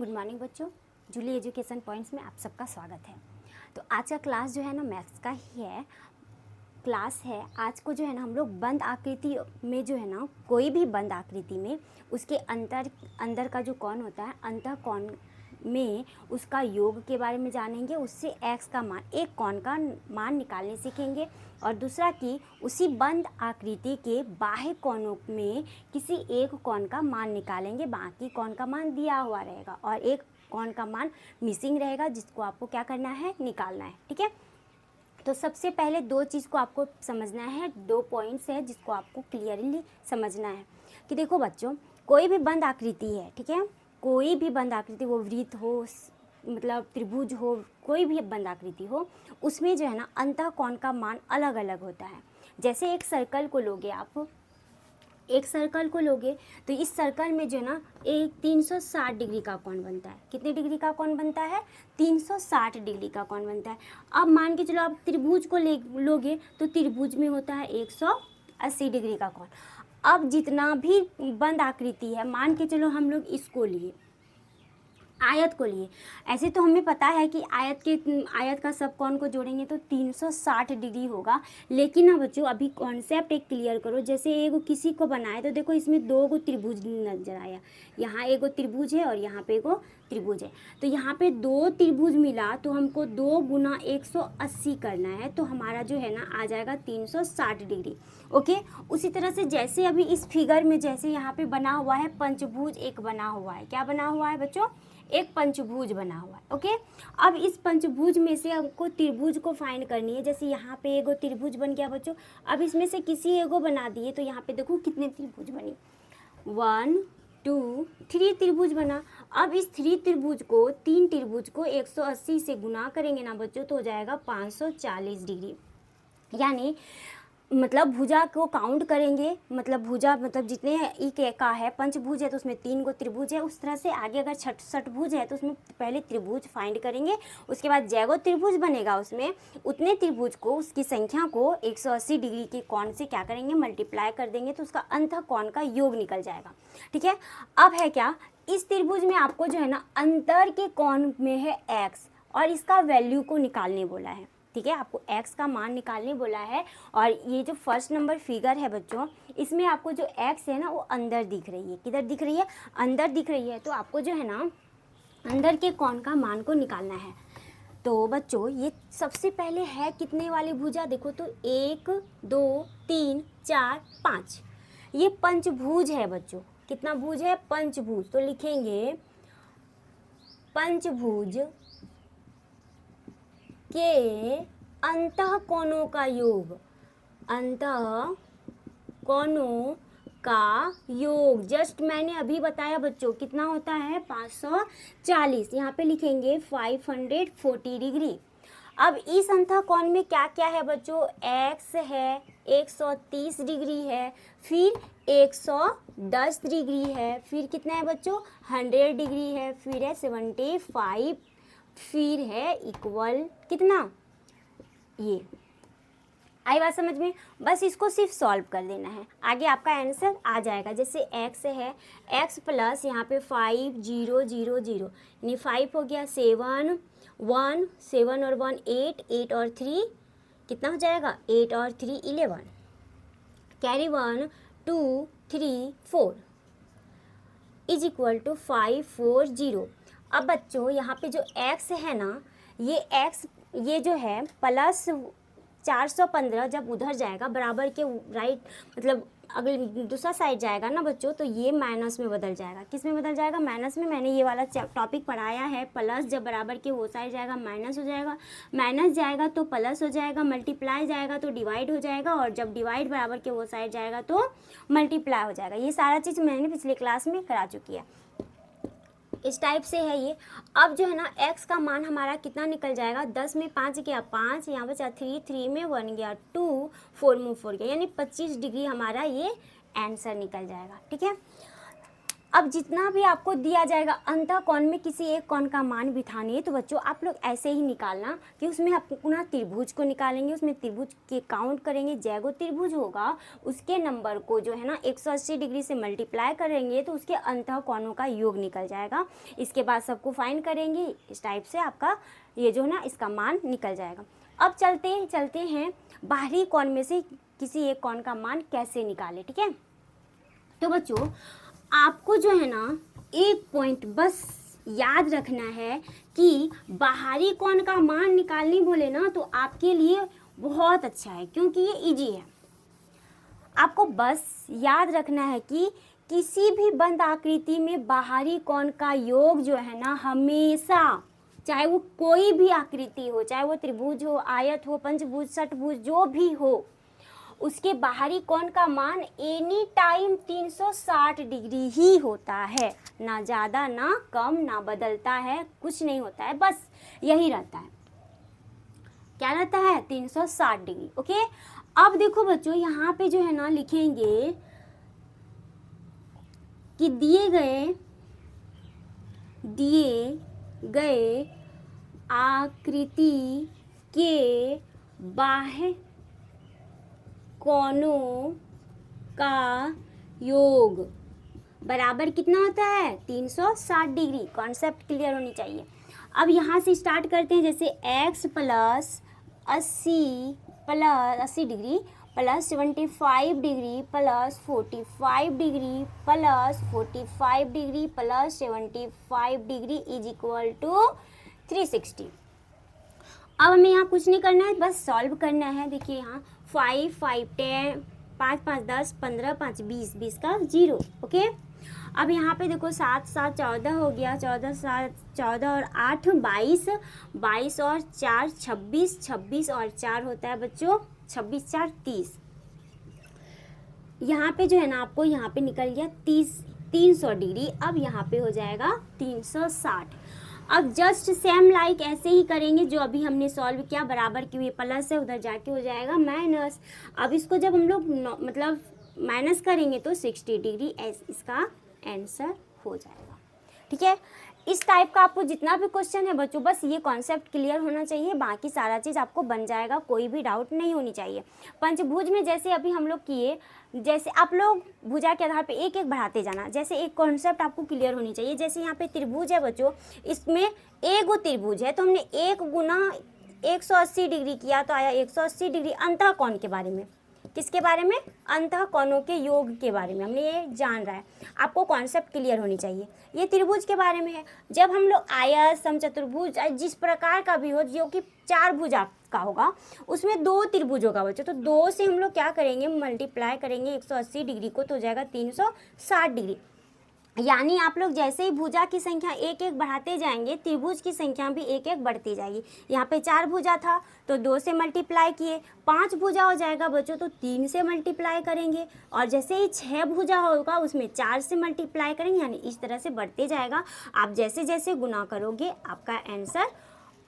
Good morning बच्चों, Jully education points में आप सबका स्वागत है। तो आज का क्लास जो है ना मैथ्स का ही है क्लास है। आज को जो है ना हम लोग बंद आकृति में जो है ना कोई भी बंद आकृति में उसके अंदर का जो कौन होता है अंतः कौन में उसका योग के बारे में जानेंगे। उससे एक्स का मान एक कौन का मान निकालने सीखेंगे और दूसरा कि उसी बंद आकृति के बाह्य कोनों में किसी एक कौन का मान निकालेंगे। बाकी कौन का मान दिया हुआ रहेगा और एक कौन का मान मिसिंग रहेगा जिसको आपको क्या करना है, निकालना है। ठीक है, तो सबसे पहले दो चीज़ को आपको समझना है, दो पॉइंट्स है जिसको आपको क्लियरली समझना है कि देखो बच्चों, कोई भी बंद आकृति है, ठीक है, कोई भी बंद आकृति, वो वृत्त हो मतलब त्रिभुज हो, कोई भी बंद आकृति हो, उसमें जो है ना अंतः कोण का मान अलग अलग होता है। जैसे एक सर्कल को लोगे आप, एक सर्कल को लोगे तो इस सर्कल में जो है ना एक 360 डिग्री का कोण बनता है। कितने डिग्री का कोण बनता है? 360 डिग्री का कोण बनता है। अब मान के चलो आप त्रिभुज को लोगे तो त्रिभुज में होता है 180 डिग्री का कोण। अब जितना भी बंद आकृति है, मान के चलो हम लोग इसको लिए, आयत को लिए, ऐसे तो हमें पता है कि आयत का सब कोण को जोड़ेंगे तो 360 डिग्री होगा। लेकिन ना बच्चों, अभी कॉन्सेप्ट एक क्लियर करो। जैसे एगो किसी को बनाए तो देखो इसमें दो गो त्रिभुज नजर आया, यहाँ एगो त्रिभुज है और यहाँ पे एगो त्रिभुज है। तो यहाँ पे दो त्रिभुज मिला तो हमको 2 गुना 180 करना है, तो हमारा जो है ना आ जाएगा 360 डिग्री। ओके, उसी तरह से जैसे अभी इस फिगर में जैसे यहाँ पे बना हुआ है पंचभुज, एक बना हुआ है, क्या बना हुआ है बच्चों? एक पंचभुज बना हुआ है। ओके, अब इस पंचभुज में से हमको त्रिभुज को फाइंड करनी है। जैसे यहाँ पे एगो त्रिभुज बन गया बच्चों, अब इसमें से किसी एगो बना दिए तो यहाँ पे देखो कितने त्रिभुज बनी, 1 2 3 त्रिभुज बना। अब इस 3 त्रिभुज को, 3 त्रिभुज को 180 से गुना करेंगे ना बच्चों तो हो जाएगा 540 डिग्री। यानी मतलब भुजा को काउंट करेंगे, मतलब भुजा मतलब जितने एक का है, पंचभुज है तो उसमें 3 गो त्रिभुज है। उस तरह से आगे अगर षटभुज है तो उसमें पहले त्रिभुज फाइंड करेंगे, उसके बाद जैगो त्रिभुज बनेगा उसमें उतने त्रिभुज को, उसकी संख्या को 180 डिग्री के कोण से क्या करेंगे, मल्टीप्लाई कर देंगे तो उसका अंतः कोण का योग निकल जाएगा। ठीक है, अब है क्या, इस त्रिभुज में आपको जो है ना अंतर के कोण में है एक्स और इसका वैल्यू को निकालने बोला है। ठीक है, आपको x का मान निकालने बोला है। और ये जो फर्स्ट नंबर फिगर है बच्चों, इसमें आपको जो x है ना वो अंदर दिख रही है। किधर दिख रही है? अंदर दिख रही है। तो आपको जो है ना अंदर के कोण का मान को निकालना है। तो बच्चों ये सबसे पहले है कितने वाली भुजा, देखो तो 1 2 3 4 5, ये पंचभुज है बच्चों। कितना भुज है? पंचभुज। तो लिखेंगे पंचभुज के अंतः कोणों का योग, अंतः कोणों का योग जस्ट मैंने अभी बताया बच्चों कितना होता है, 540। यहाँ पे लिखेंगे 540 डिग्री। अब इस अंतः कोण में क्या क्या है बच्चों? x है 130 डिग्री है, फिर 110 डिग्री है, फिर कितना है बच्चों 100 डिग्री है, फिर है 75, फिर है इक्वल कितना, ये आई बात समझ में? बस इसको सिर्फ सॉल्व कर देना है, आगे आपका आंसर आ जाएगा। जैसे x है, x प्लस यहाँ पे 5 0 0 0 यानी 5 हो गया, 7 1 7 और 1 8 8 और 3 कितना हो जाएगा, 8 और 3 11, कैरी 1 2 3 4 इज इक्वल टू 540। अब बच्चों यहाँ पे जो x है ना, ये x ये जो है प्लस 415 जब उधर जाएगा बराबर के राइट, मतलब अगर दूसरा साइड जाएगा ना बच्चों तो ये माइनस में बदल जाएगा। किस में बदल जाएगा? माइनस में। मैंने ये वाला टॉपिक पढ़ाया है, प्लस जब बराबर के वो साइड जाएगा माइनस हो जाएगा, माइनस जाएगा तो प्लस हो जाएगा, मल्टीप्लाई जाएगा तो डिवाइड हो जाएगा, और जब डिवाइड बराबर के वो साइड जाएगा तो मल्टीप्लाई हो जाएगा। ये सारा चीज़ मैंने पिछले क्लास में करा चुकी है। इस टाइप से है ये। अब जो है ना x का मान हमारा कितना निकल जाएगा, 10 में 5 गया 5, यहाँ बचा 3 3 में 1 गया 2, 4 में 4 गया, यानी 25 डिग्री हमारा ये आंसर निकल जाएगा। ठीक है, अब जितना भी आपको दिया जाएगा अंतः कोण में किसी एक कोण का मान बिठानी है, तो बच्चों आप लोग ऐसे ही निकालना कि उसमें आप पुनः त्रिभुज को निकालेंगे, उसमें त्रिभुज के काउंट करेंगे, जैगो त्रिभुज होगा उसके नंबर को जो है ना 180 डिग्री से मल्टीप्लाई करेंगे तो उसके अंतः कोणों का योग निकल जाएगा। इसके बाद सबको फाइंड करेंगे, इस टाइप से आपका ये जो है ना इसका मान निकल जाएगा। अब चलते हैं बाहरी कोण में से किसी एक कोण का मान कैसे निकाले, ठीक है। तो बच्चों आपको जो है ना एक पॉइंट बस याद रखना है कि बाहरी कोण का मान निकालने बोले ना तो आपके लिए बहुत अच्छा है, क्योंकि ये इजी है। आपको बस याद रखना है कि किसी भी बंद आकृति में बाहरी कोण का योग जो है ना हमेशा, चाहे वो कोई भी आकृति हो, चाहे वो त्रिभुज हो, आयत हो, पंचभुज, षटभुज, जो भी हो, उसके बाहरी कोण का मान एनी टाइम 360 डिग्री ही होता है, ना ज़्यादा ना कम, ना बदलता है, कुछ नहीं होता है, बस यही रहता है। क्या रहता है? 360 डिग्री। ओके, अब देखो बच्चों यहाँ पे जो है ना लिखेंगे कि दिए गए आकृति के बाह्य कोणों का योग बराबर कितना होता है? 360 डिग्री। कॉन्सेप्ट क्लियर होनी चाहिए। अब यहाँ से स्टार्ट करते हैं, जैसे x plus 80 degree plus 75 degree plus 45 degree plus 45 degree plus 75 degree is equal to 360। अब हमें यहाँ कुछ नहीं करना है, बस सॉल्व करना है। देखिए यहाँ 5 5 10 5 5 10 15 5 20 20 का 0। ओके, अब यहाँ पे देखो 7 7 14 हो गया, 14 7 14 और 8 22 22 और 4 26 26 और 4 होता है बच्चों 26 4 30। यहाँ पे जो है ना आपको यहाँ पे निकल गया 300 डिग्री। अब यहाँ पे हो जाएगा 360। अब जस्ट सेम लाइक ऐसे ही करेंगे जो अभी हमने सॉल्व किया, बराबर की हुई प्लस है, उधर जाके हो जाएगा माइनस। अब इसको जब हम लोग मतलब माइनस करेंगे तो 60 डिग्री इसका आंसर हो जाएगा। ठीक है, इस टाइप का आपको जितना भी क्वेश्चन है बच्चों, बस ये कॉन्सेप्ट क्लियर होना चाहिए, बाकी सारा चीज़ आपको बन जाएगा, कोई भी डाउट नहीं होनी चाहिए। पंचभुज में जैसे अभी हम लोग किए, जैसे आप लोग भुजा के आधार पे एक एक बढ़ाते जाना, जैसे एक कॉन्सेप्ट आपको क्लियर होनी चाहिए। जैसे यहाँ पे त्रिभुज है बच्चों, इसमें एक गो त्रिभुज है तो हमने 1 गुना 180 डिग्री किया तो आया 180 डिग्री। अंतः कोण के बारे में, किसके बारे में? अंतः कोणों के योग के बारे में हमने ये जान रहा है, आपको कॉन्सेप्ट क्लियर होनी चाहिए। ये त्रिभुज के बारे में है। जब हम लोग आयत, समचतुर्भुज, जिस प्रकार का भी हो, जो कि 4 भुजा का होगा, उसमें 2 त्रिभुज होगा बच्चों, तो 2 से हम लोग क्या करेंगे? मल्टीप्लाई करेंगे 180 डिग्री को तो हो जाएगा 360 डिग्री। यानी आप लोग जैसे ही भुजा की संख्या एक एक बढ़ाते जाएंगे, त्रिभुज की संख्या भी एक एक बढ़ती जाएगी। यहाँ पे 4 भुजा था तो 2 से मल्टीप्लाई किए, 5 भुजा हो जाएगा बच्चों तो 3 से मल्टीप्लाई करेंगे, और जैसे ही 6 भुजा होगा उसमें 4 से मल्टीप्लाई करेंगे, यानी इस तरह से बढ़ते जाएगा। आप जैसे जैसे गुना करोगे आपका आंसर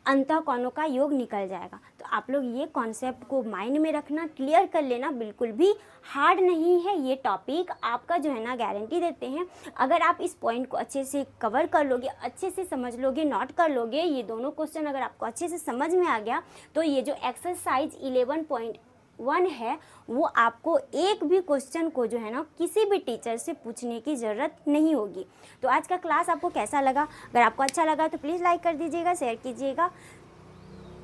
अंतः कोणों का योग निकल जाएगा। तो आप लोग ये कॉन्सेप्ट को माइंड में रखना, क्लियर कर लेना, बिल्कुल भी हार्ड नहीं है ये टॉपिक, आपका जो है ना गारंटी देते हैं। अगर आप इस पॉइंट को अच्छे से कवर कर लोगे, अच्छे से समझ लोगे, नोट कर लोगे, ये दोनों क्वेश्चन अगर आपको अच्छे से समझ में आ गया तो ये जो एक्सरसाइज 11.1 है वो आपको एक भी क्वेश्चन को जो है ना किसी भी टीचर से पूछने की ज़रूरत नहीं होगी। तो आज का क्लास आपको कैसा लगा? अगर आपको अच्छा लगा तो प्लीज़ लाइक कर दीजिएगा, शेयर कीजिएगा,